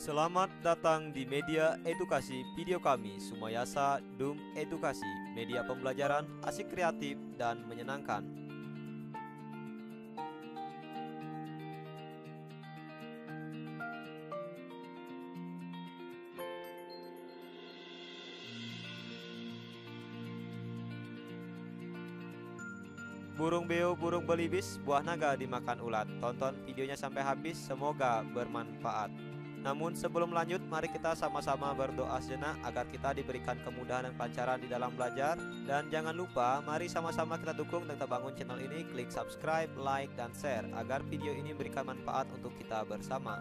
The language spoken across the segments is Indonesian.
Selamat datang di media edukasi video kami, Sumayasa Dum Edukasi, media pembelajaran asik, kreatif, dan menyenangkan. Burung beo, burung belibis, buah naga dimakan ulat. Tonton videonya sampai habis, semoga bermanfaat. Namun sebelum lanjut, mari kita sama-sama berdoa sejenak agar kita diberikan kemudahan dan kelancaran di dalam belajar. Dan jangan lupa, mari sama-sama kita dukung dan kita bangun channel ini. Klik subscribe, like, dan share agar video ini memberikan manfaat untuk kita bersama.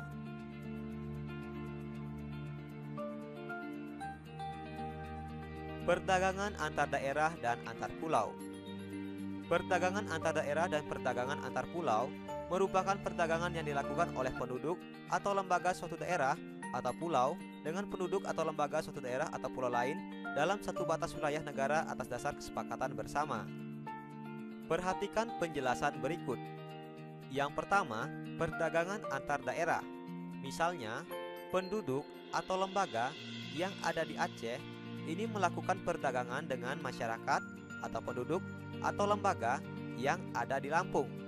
Perdagangan antar daerah dan antar pulau. Perdagangan antar daerah dan perdagangan antar pulau merupakan perdagangan yang dilakukan oleh penduduk atau lembaga suatu daerah atau pulau dengan penduduk atau lembaga suatu daerah atau pulau lain dalam satu batas wilayah negara atas dasar kesepakatan bersama. Perhatikan penjelasan berikut. Yang pertama, perdagangan antar daerah. Misalnya, penduduk atau lembaga yang ada di Aceh ini melakukan perdagangan dengan masyarakat atau penduduk atau lembaga yang ada di Lampung.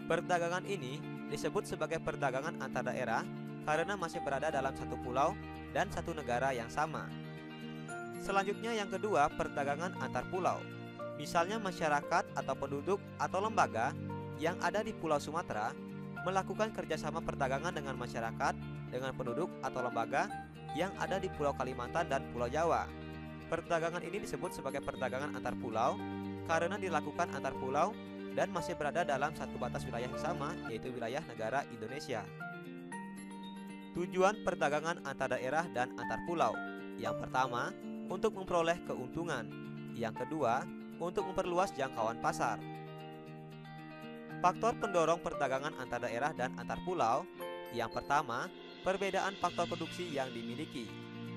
Perdagangan ini disebut sebagai perdagangan antar daerah karena masih berada dalam satu pulau dan satu negara yang sama. Selanjutnya yang kedua, perdagangan antar pulau. Misalnya masyarakat atau penduduk atau lembaga yang ada di Pulau Sumatera melakukan kerjasama perdagangan dengan masyarakat, dengan penduduk atau lembaga yang ada di Pulau Kalimantan dan Pulau Jawa. Perdagangan ini disebut sebagai perdagangan antar pulau karena dilakukan antar pulau dan masih berada dalam satu batas wilayah yang sama, yaitu wilayah negara Indonesia. Tujuan perdagangan antar daerah dan antar pulau. Yang pertama, untuk memperoleh keuntungan. Yang kedua, untuk memperluas jangkauan pasar. Faktor pendorong perdagangan antar daerah dan antar pulau. Yang pertama, perbedaan faktor produksi yang dimiliki.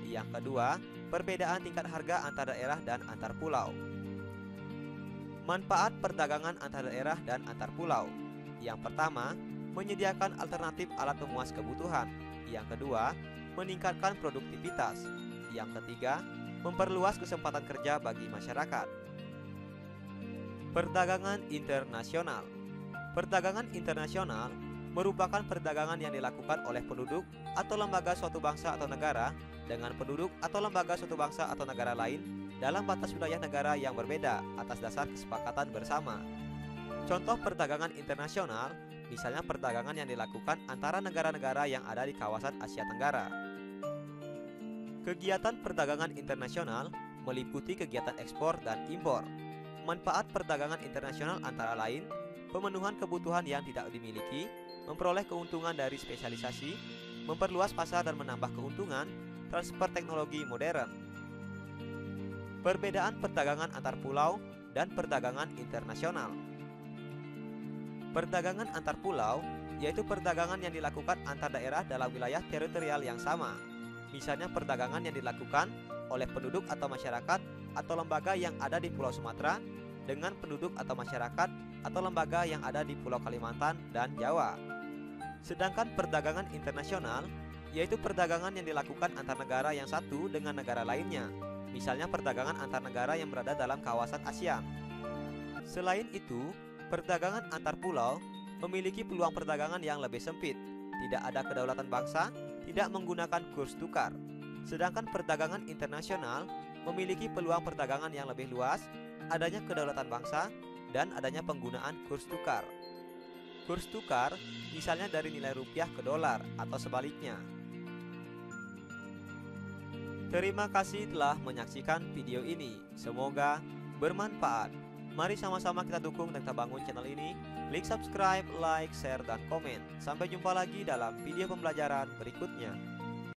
Yang kedua, perbedaan tingkat harga antar daerah dan antar pulau. Manfaat perdagangan antar daerah dan antar pulau. Yang pertama, menyediakan alternatif alat pemuas kebutuhan. Yang kedua, meningkatkan produktivitas. Yang ketiga, memperluas kesempatan kerja bagi masyarakat. Perdagangan internasional. Perdagangan internasional merupakan perdagangan yang dilakukan oleh penduduk atau lembaga suatu bangsa atau negara dengan penduduk atau lembaga suatu bangsa atau negara lain dalam batas wilayah negara yang berbeda atas dasar kesepakatan bersama. Contoh perdagangan internasional, misalnya perdagangan yang dilakukan antara negara-negara yang ada di kawasan Asia Tenggara. Kegiatan perdagangan internasional meliputi kegiatan ekspor dan impor. Manfaat perdagangan internasional antara lain, pemenuhan kebutuhan yang tidak dimiliki, memperoleh keuntungan dari spesialisasi, memperluas pasar dan menambah keuntungan, transfer teknologi modern. Perbedaan perdagangan antar pulau dan perdagangan internasional. Perdagangan antar pulau yaitu perdagangan yang dilakukan antar daerah dalam wilayah teritorial yang sama. Misalnya perdagangan yang dilakukan oleh penduduk atau masyarakat atau lembaga yang ada di Pulau Sumatera dengan penduduk atau masyarakat atau lembaga yang ada di Pulau Kalimantan dan Jawa. Sedangkan perdagangan internasional yaitu perdagangan yang dilakukan antar negara yang satu dengan negara lainnya. Misalnya perdagangan antar negara yang berada dalam kawasan ASEAN. Selain itu, perdagangan antar pulau memiliki peluang perdagangan yang lebih sempit. Tidak ada kedaulatan bangsa, tidak menggunakan kurs tukar. Sedangkan perdagangan internasional memiliki peluang perdagangan yang lebih luas, adanya kedaulatan bangsa, dan adanya penggunaan kurs tukar. Kurs tukar misalnya dari nilai rupiah ke dolar atau sebaliknya. Terima kasih telah menyaksikan video ini. Semoga bermanfaat. Mari sama-sama kita dukung dan kita bangun channel ini. Klik subscribe, like, share, dan komen. Sampai jumpa lagi dalam video pembelajaran berikutnya.